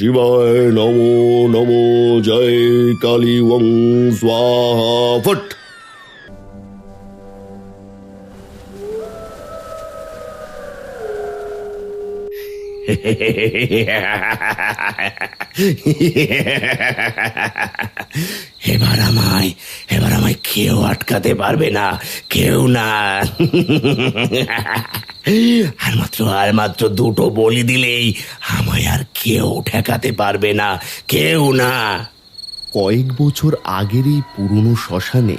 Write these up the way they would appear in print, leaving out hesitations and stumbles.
শিবায় নমো নমো, জয় কালী ওং স্বাহা ফট। এবার আমায় কেউ আটকাতে পারবে না, কেউ না। আর মাত্র দুটো বলি দিলেই আমায় আর কেউ ঠেকাতে পারবে না, কেউ না। কয়েক বছর আগের এই পুরনো শ্মশানে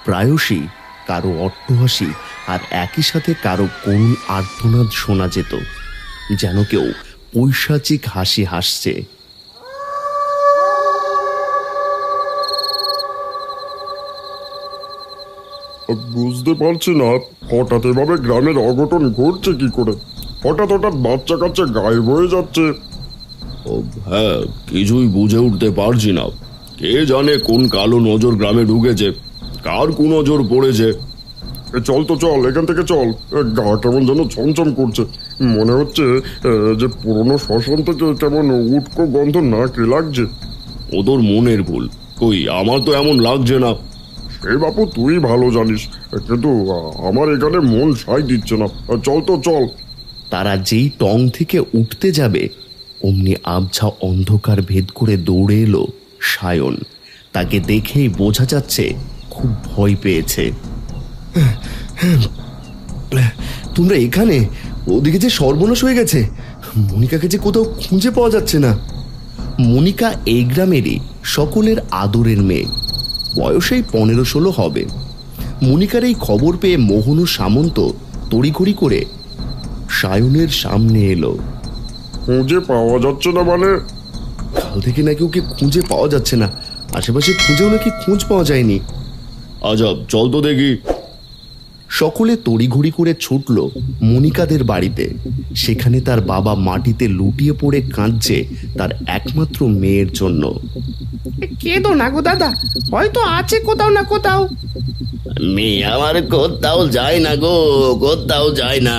প্রায়শই কারো অট্টহাসি আর একই সাথে কারো করুণ আর্তনাদ শোনা যেত, যেন কেউ পৈশাচিক হাসি হাসছে। বুঝতে পারছি না হঠাৎ এভাবে গ্রামের অঘটন ঘটছে কি করে। হঠাৎ বাচ্চা কাচ্চা গায়েব হয়ে যাচ্ছে। ও হ্যাঁ, কিছুই বুঝে উঠতে পারছি না। কে জানে কোন কালো নজর গ্রামে ঢুকেছে, কার কুনজর পড়েছে। চল তো চল, এখান থেকে চল। গা কেমন যেন ছমছম করছে। মনে হচ্ছে যে পুরনো শ্মশান থেকে কেমন উটকো গন্ধ নাকে লাগছে। ও তোর মনের ভুল, কই আমার তো এমন লাগছে না। সে বাপু তুই ভালো জানিস, কিন্তু আমার এখানে মন সায় দিচ্ছে না। চল তো চল। তারা যেই টং থেকে উঠতে যাবে অমনি আবছা অন্ধকার ভেদ করে দৌড়ে এলো সায়ন। তাকে দেখেই বোঝা যাচ্ছে খুব ভয় পেয়েছে। তোমরা এখানে? ওদিকে যে সর্বনাশ হয়ে গেছে, মনিকাকে যে কোথাও খুঁজে পাওয়া যাচ্ছে না। মনিকা এই গ্রামেরই সকলের আদরের মেয়ে, বয়সেই 15-16 হবে। মনিকার এই খবর পেয়ে মোহন ও সামন্ত তড়িঘড়ি করে সায়নের সামনে এলো। খুঁজে পাওয়া যাচ্ছে না মানে? কাল থেকে নাকি ওকে খুঁজে পাওয়া যাচ্ছে না, আশেপাশে খুঁজেও নাকি খোঁজ পাওয়া যায়নি। আজব, চল তো দেখি। সকলে তড়িঘড়ি করে ছুটল মনিকাদের বাড়িতে। সেখানে তার বাবা মাটিতে লুটিয়ে পড়ে কাঁদছে তার একমাত্র মেয়ের জন্য। কেঁদো না গো দাদা, হয়তো আছে কোথাও না কোথাও। মেয়ে আমার কোথাও যায় না গো, কোথাও যায় না।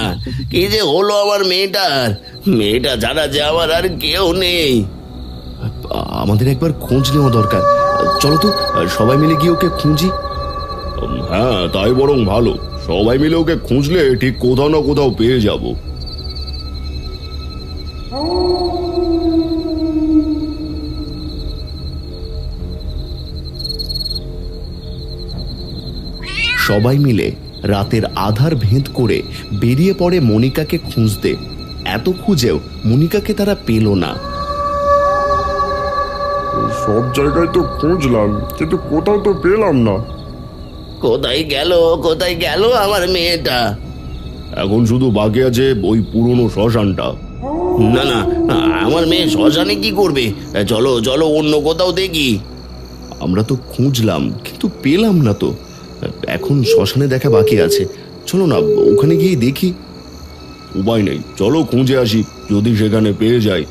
কি যে হলো আমার মেয়েটা ছাড়া যে আমার আর কেউ নেই। আমাদের একবার খোঁজ নেওয়া দরকার। চলো তো সবাই মিলে গিয়ে ওকে খুঁজি। হ্যাঁ, তাই বরং ভালো। সবাই মিলে ওকে খুঁজলে ঠিক কোথাও না কোথাও পেয়ে যাব। সবাই মিলে রাতের আধার ভেদ করে বেরিয়ে পড়ে মনিকাকে খুঁজতে। এত খুঁজেও মনিকাকে তারা পেল না। সব জায়গায় তো খুঁজলাম, কিন্তু কোথাও তো পেলাম না। কোথায় গেল আমার মেয়েটা? এখন শুধু বাকি আছে ওই পুরনো শ্মশানটা। না না, আমার মেয়ে শ্মশানে কি করবে? চলো চলো অন্য কোথাও দেখি। আমরা তো খুঁজলাম কিন্তু পেলাম না তো। এখন শ্মশানে দেখা বাকি আছে, চলো না ওখানে গিয়ে দেখি। উপায় নেই, চলো খুঁজে আসি, যদি সেখানে পেয়ে যাই।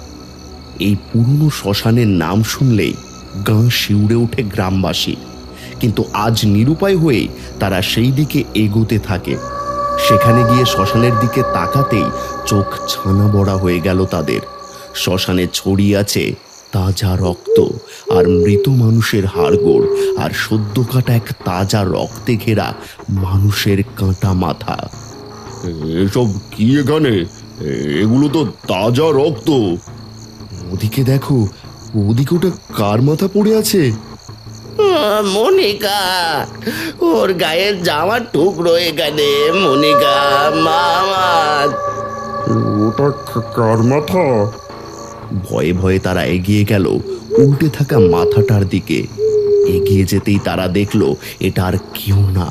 এই পুরনো শ্মশানের নাম শুনলেই গা শিউড়ে ওঠে গ্রামবাসী, কিন্তু আজ নিরুপায় হয়ে তারা সেই দিকে এগোতে থাকে। সেখানে গিয়ে শ্মশানের দিকে তাকাতেই চোখ ছানা বড়া হয়ে গেল তাদের। শ্মশানে ছড়িয়ে আছে তাজা রক্ত আর মৃত মানুষের হাড়গোড়, আর সদ্য কাটা এক তাজা রক্তে ঘেরা মানুষের কাঁটা মাথা। এসব কি এখানে? এগুলো তো তাজা রক্ত। ওদিকে দেখো, ওদিকে ওটা কার মাথা পড়ে আছে? মনিকা, ওর গায়ের জামার টুকরো এখানে। মনিকা মা আমার। ওটা কার মাথা? ভয়ে ভয়ে তারা এগিয়ে গেল উল্টে থাকা মাথাটার দিকে। এগিয়ে যেতেই তারা দেখলো এটা আর কেউ না,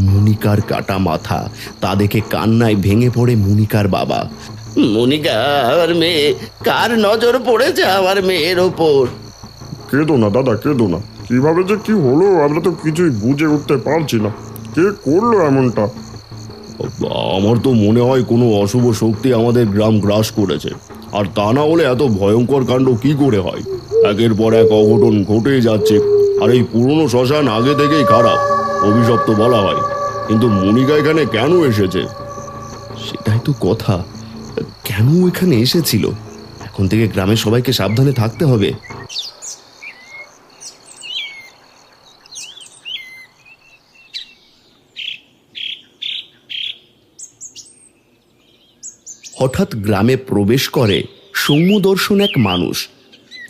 মনিকার কাটা মাথা। তা দেখে কান্নায় ভেঙে পড়ে মনিকার বাবা। মনিকা, আমার মেয়ে, কার নজর পড়েছে আমার মেয়ের ওপর? কেঁদো না দাদা, কেঁদো না। কিভাবে যে কি হলো আমরা তো কিছুই বুঝে উঠতে পারছি না। কে করলো এমনটা? আমার তো মনে হয় কোনো অশুভ শক্তি আমাদের গ্রাম গ্রাস করেছে। আর তা না হলে এত ভয়ঙ্কর কাণ্ড কি করে হয়? একের পর এক অঘটন ঘটেই যাচ্ছে। আর এই পুরনো শ্মশান আগে থেকেই খারাপ, অভিশপ্ত বলা হয়। কিন্তু মনিকা এখানে কেন এসেছে? সেটাই তো কথা, কেন এখানে এসেছিল এখন থেকে গ্রামের সবাইকে সাবধানে থাকতে হবে। হঠাৎ গ্রামে প্রবেশ করে সৌম্যদর্শন এক মানুষ।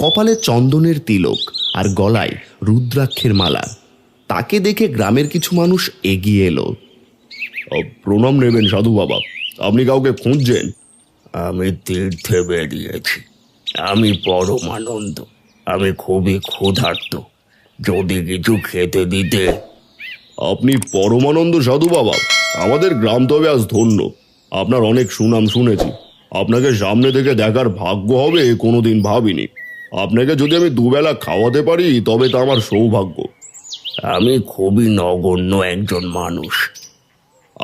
কপালে চন্দনের তিলক আর গলায় রুদ্রাক্ষের মালা। তাকে দেখে গ্রামের কিছু মানুষ এগিয়ে এলো। প্রণাম নেবেন সাধু বাবা, আপনি কাউকে খুঁজছেন? আমি তীর্থে বেরিয়েছি। আমি পরমানন্দ। আমি খুবই ক্ষুধার্ত, যদি কিছু খেতে দিতে। আপনি পরমানন্দ সাধু বাবা? আমাদের গ্রাম তবে আজ ধন্য। আপনার অনেক সুনাম শুনেছি। আপনাকে সামনে থেকে দেখার ভাগ্য হবে কোনোদিন ভাবিনি। আপনাকে যদি আমি দুবেলা খাওয়াতে পারি তবে তা আমার সৌভাগ্য। আমি খুবই নগণ্য একজন মানুষ।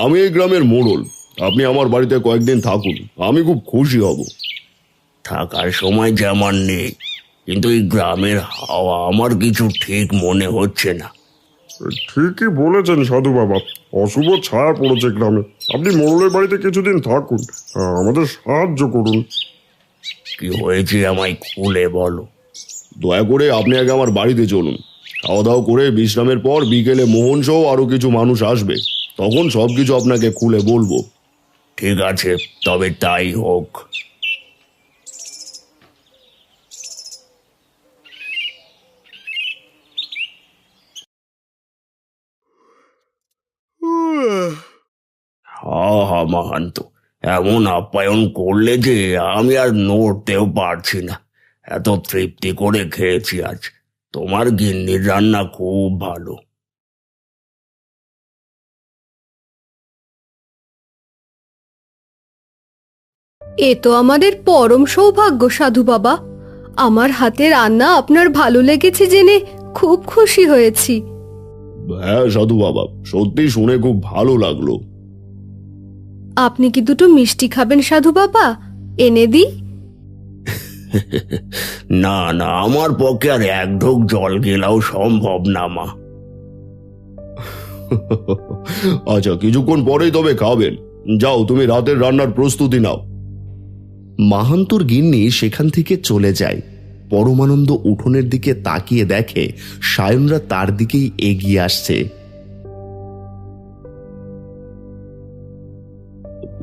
আমি এই গ্রামের মোড়ল। আপনি আমার বাড়িতে কয়েকদিন থাকুন, আমি খুব খুশি হব। থাকার সময় যেমন নেই, কিন্তু এই গ্রামের হাওয়া আমার কিছু ঠিক মনে হচ্ছে না। ঠিকই বলেছেন সাধু বাবা, অশুভ ছায়া পড়েছে গ্রামে। আপনি মোড়লের বাড়িতে কিছুদিন থাকুন, আমাদের সাহায্য করুন। কি হয়েছে আমায় খুলে বলো। দয়া করে আপনি আগে আমার বাড়িতে চলুন। খাওয়া দাওয়া করে বিশ্রামের পর বিকেলে মোহন সহ আরো কিছু মানুষ আসবে, তখন সবকিছু আপনাকে খুলে বলবো। ঠিক আছে, তবে তাই হোক। হা হা মাহান্ত, এমন আপ্যায়ন করলে যে আমি আর নড়তেও পারছি না। এত তৃপ্তি করে খেয়েছি আজ। তোমার গিন্নির রান্না খুব ভালো। এ তো আমাদের পরম সৌভাগ্য সাধু বাবা। আমার হাতে রান্না আপনার ভালো লেগেছে জেনে খুব খুশি হয়েছি। হ্যাঁ সাধু বাবা, সত্যি শুনে খুব ভালো লাগলো। আপনি কি দুটো মিষ্টি খাবেন সাধু বাবা? এনে দিই? না না, আমার পক্ষে আর এক ঢোক জল গেলাও সম্ভব না মা। আচ্ছা, কিছুক্ষণ পরেই তবে খাবেন। যাও, তুমি রাতের রান্নার প্রস্তুতি নাও। মাহান্তর গিন্নি সেখান থেকে চলে যায়। পরমানন্দ উঠোনের দিকে তাকিয়ে দেখে সায়নরা তার দিকেই এগিয়ে আসছে।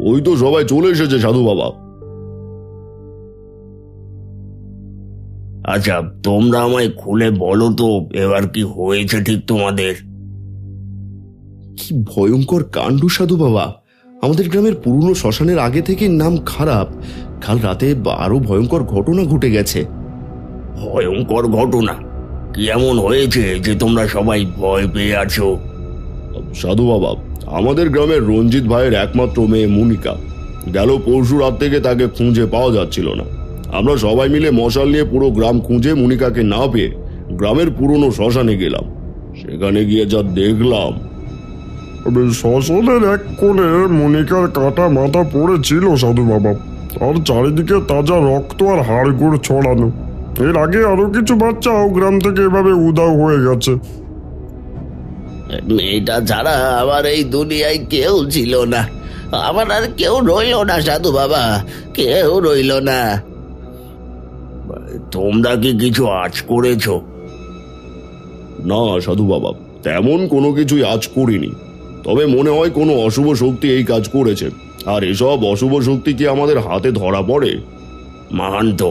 ওই তো সবাই চলে এসেছে সাধু বাবা। আচ্ছা, তোমরা আমায় খুলে বলো তো, এবার কি হয়েছে ঠিক তোমাদের? কি ভয়ঙ্কর কাণ্ড সাধু বাবা! আমাদের গ্রামের পুরনো শ্মশানের আগে থেকে নাম খারাপ। কাল রাতে আরো ভয়ঙ্কর ঘটনা ঘটে গেছে। ভয়ঙ্কর ঘটনা? কি এমন হয়েছে যে তোমরা সবাই ভয় পেয়ে আছো? সাধু বাবা, আমাদের গ্রামের রঞ্জিত ভাইয়ের একমাত্র মেয়ে মুনিকা গেল পরশু রাত থেকে তাকে খুঁজে পাওয়া যাচ্ছিল না। আমরা সবাই মিলে মশাল নিয়ে পুরো গ্রাম খুঁজে মুনিকাকে না পেয়ে গ্রামের পুরনো শ্মশানে গেলাম। সেখানে গিয়ে যা দেখলাম! শ্মশানের এক কোণে মনিকার কাটা মাথা পড়েছিল সাধু বাবা, আর চারিদিকে তাজা রক্ত আর হাড়গোড় ছড়ানো। এর আগে আরো কিছু বাচ্চাও গ্রাম থেকে এভাবে উধাও হয়ে গেছে। মেয়েটা ছাড়া আমার এই দুনিয়ায় কেউ ছিল না। আমার আর কেউ রইল না সাধু বাবা, কেউ রইল না। তোমরা কি কিছু আজ করেছো? না সাধু বাবা, তেমন কোনো কিছুই আজ করিনি। তবে মনে হয় কোনো অশুভ শক্তি এই কাজ করেছে। আর এসব অশুভ শক্তি কি আমাদের হাতে ধরা পড়ে? মাহান্ত,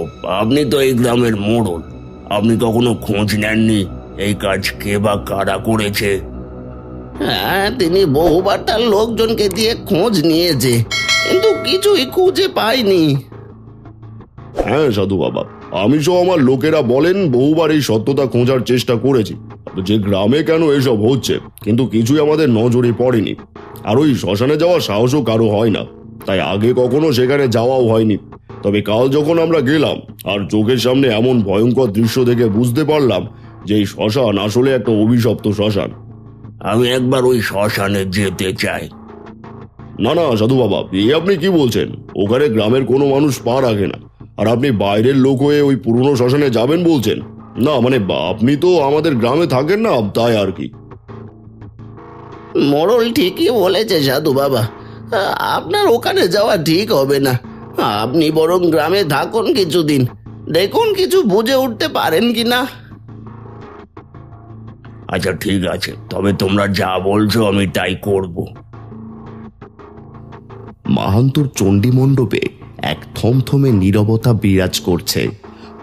আপনি তো এই গ্রামের মোড়ল। আপনি কখনো খোঁজ নেননি এই কাজ কে বা কারা করেছে? হ্যাঁ, তিনি বহুবার তার লোকজনকে দিয়ে খোঁজ নিয়েছে, কিন্তু কিছুই খুঁজে পাইনি। হ্যাঁ সাধু বাবা, আমি সহ আমার লোকেরা বলেন বহুবার এই সত্যতা খোঁজার চেষ্টা করেছি যে গ্রামে কেন এসব হচ্ছে, কিন্তু কিছুই আমাদের নজরে পড়েনি। আর ওই শ্মশানে যাওয়ার সাহসও কারো হয় না, তাই আগে কখনো সেখানে যাওয়াও হয়নি। তবে কাল যখন আমরা গেলাম আর চোখের সামনে এমন ভয়ঙ্কর দৃশ্য দেখে বুঝতে পারলাম যে এই শ্মশান আসলে একটা অভিশপ্ত শ্মশান। আমি একবার ওই শ্মশানে যেতে চাই। না না সাধু বাবা, এই আপনি কি বলছেন? ওখানে গ্রামের কোনো মানুষ পা রাখে না, আর আপনি বাইরের লোক হয়ে ওই পুরনো শ্মশানে যাবেন বলছেন? না মানে আপনি তো আমাদের গ্রামে থাকেন না, তাই আর কি। মোড়ল ঠিকই বলেছে সাধু বাবা, আপনার ওখানে যাওয়া ঠিক হবে না। আপনি বরং গ্রামে থাকুন কিছুদিন, দেখুন কিছু বুঝে উঠতে পারেন কি না। আচ্ছা ঠিক আছে, তবে তোমরা যা বলছো আমি তাই করব। মাহান্তর চণ্ডী মণ্ডপে এক থমথমে নীরবতা বিরাজ করছে।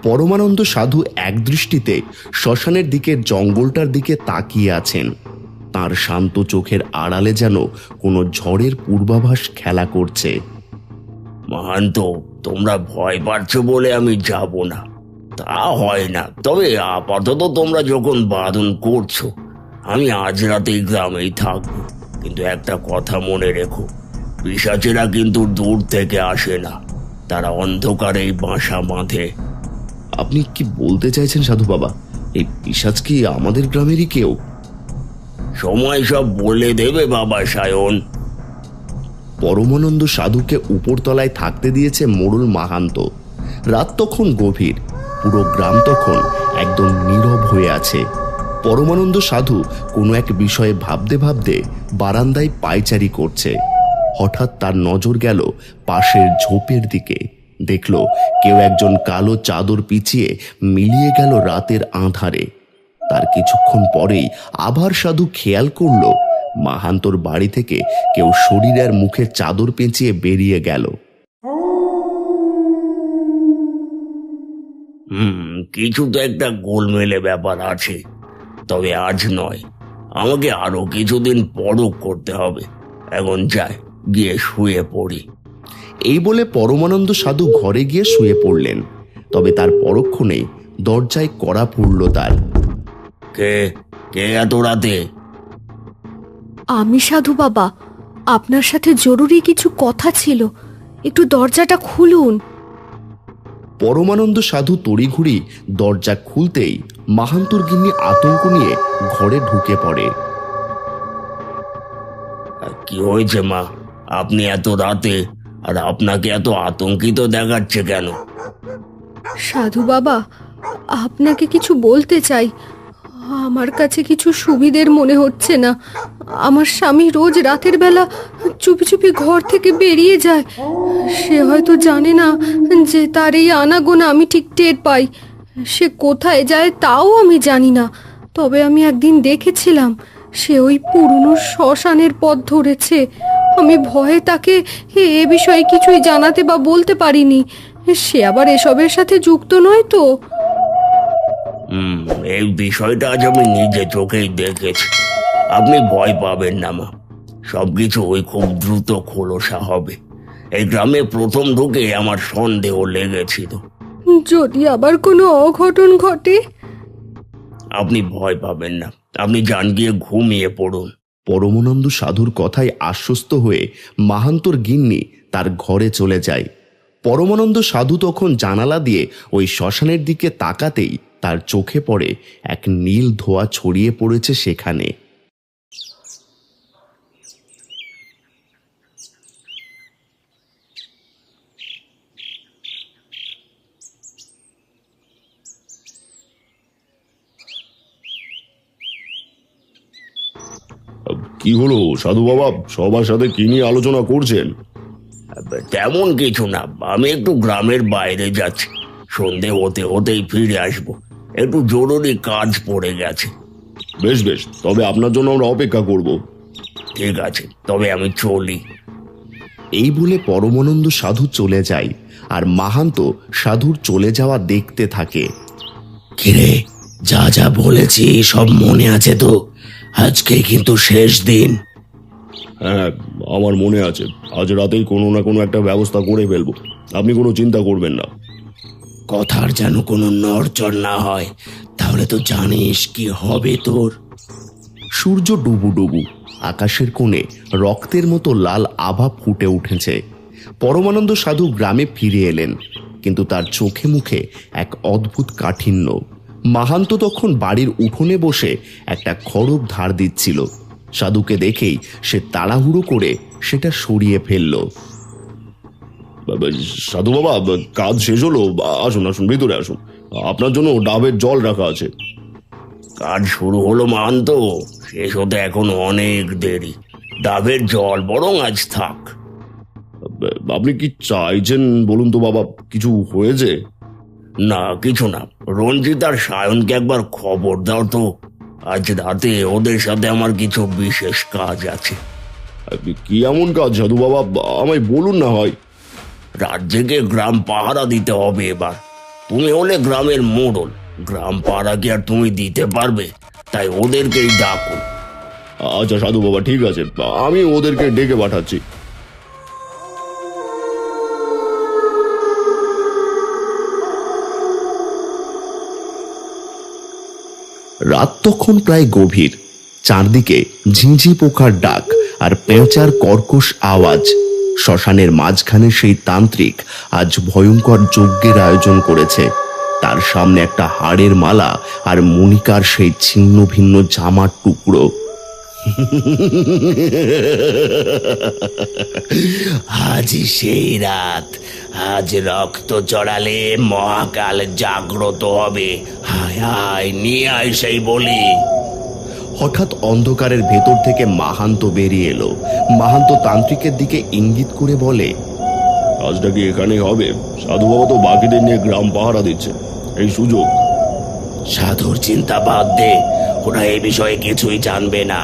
পরমানন্দ সাধু একদৃষ্টিতে শ্মশানের দিকের জঙ্গলটার দিকে তাকিয়ে আছেন। তার শান্ত চোখের আড়ালে যেন কোনো ঝড়ের পূর্বাভাস খেলা করছে। মহান্ত, তোমরা ভয় পাচ্ছ বলে আমি যাব না, তা হয় না। তবে আপাতত তোমরা যখন বারণ করছো, আমি আজ রাতেই গ্রামেই থাকবো। কিন্তু একটা কথা মনে রেখো, পিশাচেরা কিন্তু দূর থেকে আসে না, তারা অন্ধকারেই বাসা বাঁধে। আপনি কি বলতে চাইছেন সাধু বাবা? এই পিশাচ কি আমাদের গ্রামেরই কেউ? সময় সব বলে দেবে বাবা সায়ন। পরমানন্দ সাধুকে উপরতলায় থাকতে দিয়েছে মোড়ল মাহান্ত। রাত তখন গভীর, পুরো গ্রাম তখন একদম নীরব হয়ে আছে। পরমানন্দ সাধু কোনো এক বিষয়ে ভাবতে ভাবতে বারান্দায় পায়চারি করছে। হঠাৎ তার নজর গেল পাশের ঝোপের দিকে। দেখল কেউ একজন কালো চাদর পিছিয়ে মিলিয়ে গেল রাতের আঁধারে। তার কিছুক্ষণ পরেই আবার সাধু খেয়াল করল মাহান্তর বাড়ি থেকে কেউ শরীরের মুখে চাদর পেঁচিয়ে বেরিয়ে গেল। কিছু তো একটা গোলমেলে ব্যাপার আছে, তবে আজ নয়, আমাকে আরো কিছুদিন পরখ করতে হবে। এখন যাই, গিয়ে শুয়ে পড়ি। এই বলে পরমানন্দ সাধু ঘরে গিয়ে শুয়ে পড়লেন। তবে তার পরক্ষণেই দরজায় কড়া পড়ল তার। কে কে এত রাতে? আমি সাধু বাবা, আপনার সাথে জরুরি কিছু কথা ছিল, একটু দরজাটা খুলুন। পরমানন্দ সাধু তড়িঘড়ি দরজা খুলতেই মাহান্তর গিন্নি আতঙ্ক নিয়ে ঘরে ঢুকে পড়ে। কি হয়েছে মা? আপনি এত রাতে, আর আপনাকে এত আতঙ্কিত দেখাচ্ছে কেন? সাধু বাবা, আপনাকে কিছু বলতে চাই। আমার কাছে কিছু সুবিধের মনে হচ্ছে না। আমার স্বামী রোজ রাতের বেলা চুপি চুপি ঘর থেকে বেরিয়ে যায়। সে হয়তো জানে না যে তার এই আনাগোনা আমি ঠিক টের পাই। সে কোথায় যায় তাও আমি জানি না। তবে আমি একদিন দেখেছিলাম সে ওই পুরনো শ্মশানের পথ ধরেছে। আমি ভয়ে তাকে এ বিষয়ে কিছুই জানাতে বা বলতে পারিনি। সে আবার এসবের সাথে যুক্ত নয় তো। এই বিষয়টা আজ আমি নিজে চোখেই দেখেছি। আপনি ভয় পাবেন না মা, সবকিছু ওই খুব দ্রুত খোলসা হবে। এই গ্রামে প্রথম ঢুকে আমার সন্দেহ লেগেছিল। যদি আবার কোনো অঘটন ঘটে? আপনি ভয় পাবেন না, আপনি যান গিয়ে ঘুমিয়ে পড়ুন। পরমানন্দ সাধুর কথায় আশ্বস্ত হয়ে মাহান্তর গিন্নি তার ঘরে চলে যায়। পরমানন্দ সাধু তখন জানালা দিয়ে ওই শ্মশানের দিকে তাকাতেই তার চোখে পড়ে এক নীল ধোঁয়া ছড়িয়ে পড়েছে সেখানে। কি হলো সাধু বাবা, সবার সাথে কি নিয়ে আলোচনা করছেন? তেমন কিছু না, আমি একটু গ্রামের বাইরে যাচ্ছি। সন্ধে হতে হতেই ফিরে আসবো, একটু জরুরি কাজ পড়ে গেছে। বেশ বেশ, তবে আপনার জন্য আমরা অপেক্ষা করব। ঠিক আছে, তবে আমি চলি। এই বলে পরমানন্দ সাধু চলে যায়, আর মাহান্ত সাধুর চলে যাওয়া দেখতে থাকে। কিরে, যা যা বলেছি সব মনে আছে তো? আজকে কিন্তু শেষ দিন। হ্যাঁ, আমার মনে আছে। আজ রাতেই কোনো না কোনো একটা ব্যবস্থা করে ফেলবো, আপনি কোনো চিন্তা করবেন না। কথার যেন কোনো নড়চড় না হয়, তাহলে তো জানিস কি হবে তোর। সূর্য ডুবু ডুবু, আকাশের কোণে রক্তের মতো লাল আভা ফুটে উঠেছে। পরমানন্দ সাধু গ্রামে ফিরে এলেন, কিন্তু তার চোখে মুখে এক অদ্ভুত কাঠিন্য। মাহান্ত তখন বাড়ির উঠোনে বসে একটা খড়গ ধার দিচ্ছিল। সাধুকে দেখেই সে তাড়াহুড়ো করে সেটা সরিয়ে ফেলল। সাধু বাবা, কাজ শেষ হলো? আসুন আসুন, ভিতরে আসুন, আপনার জন্য ডাবের জল রাখা আছে। কাজ শুরু হলো মাহান্ত, শেষ হতে এখন অনেক দেরি। ডাবের জল বরং আজ থাক। আপনি কি চাইছেন বলুন তো বাবা, কিছু হয়েছে? না কিছু না, রঞ্জিত আর সায়নকে একবার খবর দাও তো। আজ রাতে ওদের সাথে আমার কিছু বিশেষ কাজ আছে। কি এমন কাজ সাধু বাবা, আমায় বলুন না হয়। রাত জেগে গ্রাম পাহারা দিতে হবে এবার। তুমি হলে গ্রামের মোড়ল, গ্রাম পাহারা কি আর তুমি দিতে পারবে? তাই ওদেরকেই ডাকো। আচ্ছা সাধু বাবা, ঠিক আছে, আমি ওদেরকে ডেকে পাঠাচ্ছি। রাত তখন প্রায় গভীর। চারদিকে ঝিঁঝি পোকার ডাক আর পেঁচার কর্কশ আওয়াজ। শ্মশানের মাঝখানে সেই তান্ত্রিক আজ ভয়ঙ্কর যজ্ঞের আয়োজন করেছে। তার সামনে একটা হাড়ের মালা আর মণিকার সেই ছিন্ন ভিন্ন জামার টুকরো। আজই সেই রাত, আজ রক্ত চড়ালে মহাকাল জাগ্রত হবে। হায় হায়, নিয়ে আয় সেই বলি। হঠাৎ অন্ধকারের ভেতর থেকে মাহান্ত বেরিয়ে এলো। মাহান্ত তান্ত্রিকের দিকে ইঙ্গিত করে বলে, কাজটা কি এখানেই হবে? সাধু বাবা তো বাকিদের নিয়ে গ্রাম পাহারা দিচ্ছে, এই সুযোগ। সাধুর চিন্তা বাদ দে, ওরা এই বিষয়ে কিছুই জানবে না।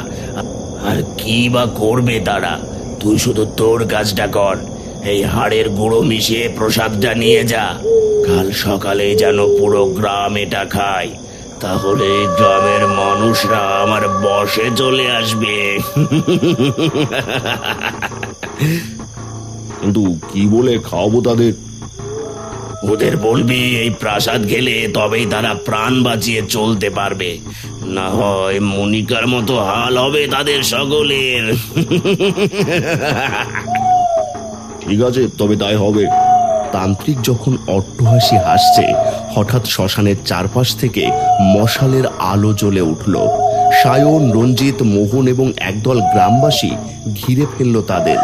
আর কি বা করবে তারা? তুই শুধু তোর কাজটা কর। এই হাড়ের গুঁড়ো মিশিয়ে প্রসাদটা নিয়ে যা। কাল সকালে যেন পুরো গ্রাম এটা খায়, তাহলে গ্রামের মানুষরা আমার বশে চলে আসবে। কিন্তু কি বলে খাওয়াবো তাদের? ওদের বলবি এই প্রাসাদ খেলে তবেই তারা প্রাণ বাঁচিয়ে চলতে পারবে, না হয় মনিকার মতো হাল হবে তাদের সকলের। ঠিক আছে, তবে তাই হবে। তান্ত্রিক যখন অট্টহাসি হাসছে, হঠাৎ শ্মশানের চারপাশ থেকে মশালের আলো জ্বলে উঠল। সায়ন, রঞ্জিত, মোহন এবং একদল গ্রামবাসী ঘিরে ফেলল তাদের।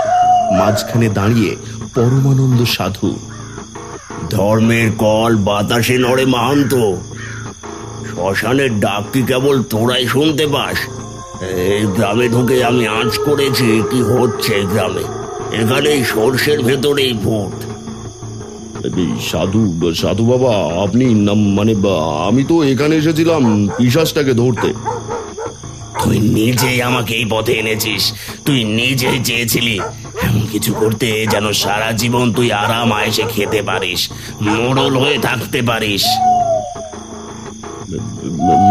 মাঝখানে দাঁড়িয়ে পরমানন্দ সাধু। ধর্মের কল বাতাসে নড়ে মাহান্ত। শ্মশানের ডাক কি কেবল তোরাই শুনতে পাস? এই গ্রামে ঢুকে আমি আঁচ করেছি কি হচ্ছে এই গ্রামে। এখানে সর্ষের ভেতরেই ভূত। এই সাধু সাধু বাবা, আপনি মানে আমি তো এখানে এসেছিলাম পিশাচটাকে ধরতে। তুই নিজেই আমাকে এই পথে এনেছিস, তুই নিজেই চেয়েছিলি এমন কিছু করতে যেন সারা জীবন তুই আরাম আয়েসে খেতে পারিস, মোড়ল হয়ে থাকতে পারিস।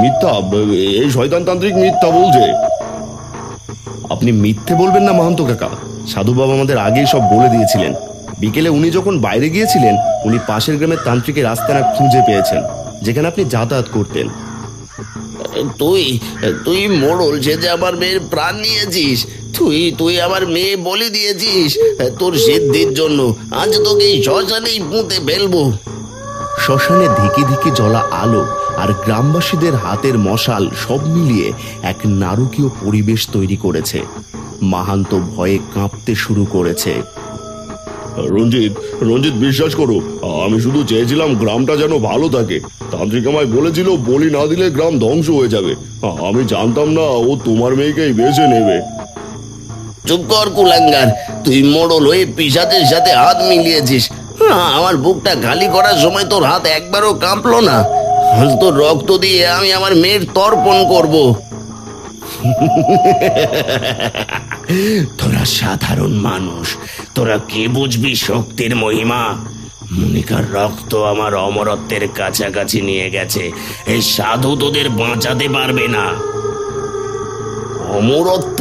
মিথ্যা, এই শয়তান তান্ত্রিক মিথ্যা বলছে। আপনি মিথ্যে বলবেন না মাহান্ত কাকা। সাধু বাবা আমাদের আগেই সব বলে দিয়েছিলেন। বিকেলে উনি যখন বাইরে গিয়েছিলেন, উনি পাশের গ্রামের তান্ত্রিকের আস্তানা খুঁজে পেয়েছেন, যেখানে আপনি যাতায়াত করতেন। তুই তুই মোড়ল সেজে আমার মেয়ের প্রাণ নিয়েছিস। তুই আমার মেয়ে বলে দিয়েছিস তোর সিদ্ধির জন্য। আজ তোকে এই শ্মশানেই পুঁতে ফেলবো। শ্মশানে ধিকে ধিকে জ্বলা আলো আর গ্রামবাসীদের হাতের মশাল সব মিলিয়ে এক নারকীয় পরিবেশ তৈরি করেছে। মাহান্ত ভয়ে কাঁপতে শুরু করেছে। রঞ্জিত রঞ্জিত বিশ্বাস করো, আমি শুধু চেয়েছিলাম গ্রামটা যেন ভালো থাকে। তান্ত্রিক আমায় বলেছিল বলি না দিলে গ্রাম ধ্বংস হয়ে যাবে। আমি জানতাম না ও তোমার মেয়েকেই বেছে নেবে। চুপ কর কুলাঙ্গার, তুই মোড়ল হয়ে পিশাচের সাথে হাত মিলিয়েছিস। আমার বুকটা খালি করার সময় তোর হাত একবারও কাঁপলো না। আজ তোর রক্ত দিয়ে আমি আমার মেয়ের তর্পণ করব। তোরা সাধারণ মানুষ, তোরা কি বুঝবি শক্তির মহিমা? মনিকার রক্ত আমার অমরত্বের কাছাকাছি নিয়ে গেছে। এই সাধু তোদের বাঁচাতে পারবে না। অমরত্ব?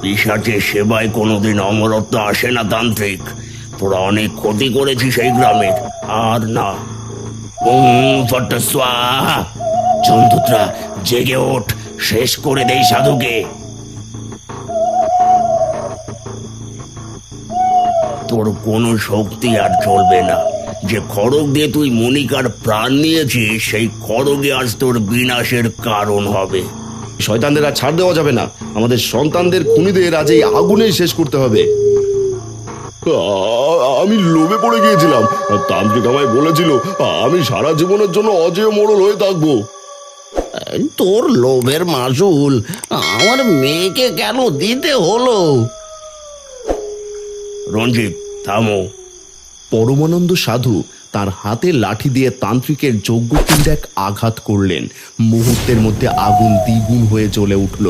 পিশাচের সেবায় কোনোদিন অমরত্ব আসে না তান্ত্রিক। তোরা অনেক ক্ষতি করেছিস এই গ্রামের, আর না। স্বাহা। চন্দ্রটা জেগে ওঠ, শেষ করে দেই সাধুকে। তোর কোনো শক্তি আর চলবে না। যে খড়গ দিয়ে তুই মনিকার প্রাণ নিয়েছিস, সেই খড়গে আজ তোর বিনাশের কারণ হবে। শয়তানদের আর ছাড় দেওয়া যাবে না। আমাদের সন্তানদের খুনিদের আজ এই আগুনেই শেষ করতে হবে। আমি লোভে পড়ে গিয়েছিলাম। তান্ত্রিক আমায় বলেছিল আমি সারা জীবনের জন্য অজেয় মোড়ল হয়ে থাকবো। তোর লোভের মাসুল আমার মেয়েকে কেন দিতে হলো? রঞ্জিত থামো, পরমানন্দ সাধু তার হাতে লাঠি দিয়ে তান্ত্রিকের যজ্ঞকুণ্ডে এক আঘাত করলেন। মুহূর্তের মধ্যে আগুন দ্বিগুণ হয়ে জ্বলে উঠল।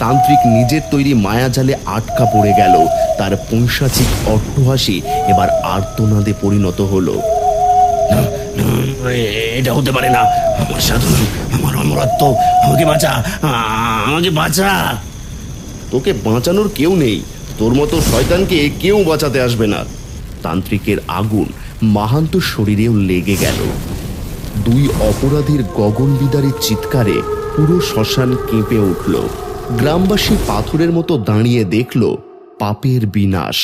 তান্ত্রিক নিজের তৈরি মায়াজালে আটকা পড়ে গেল। তার পৈশাচিক অট্টহাসি এবার আর্তনাদে পরিণত হলো। এটা হতে পারে না। আমার সাধু, আমার অমরত্ব, আমাকে বাঁচা, আমাকে বাঁচা। তোকে বাঁচানোর কেউ নেই, তোর মতো শয়তানকে কেউ বাঁচাতে আসবে না। তান্ত্রিকের আগুন মাহান্ত শরীরেও লেগে গেল। দুই অপরাধীর গগনবিদারী চিৎকারে পুরো শ্মশান কেঁপে উঠল। গ্রামবাসী পাথরের মতো দাঁড়িয়ে দেখল পাপের বিনাশ।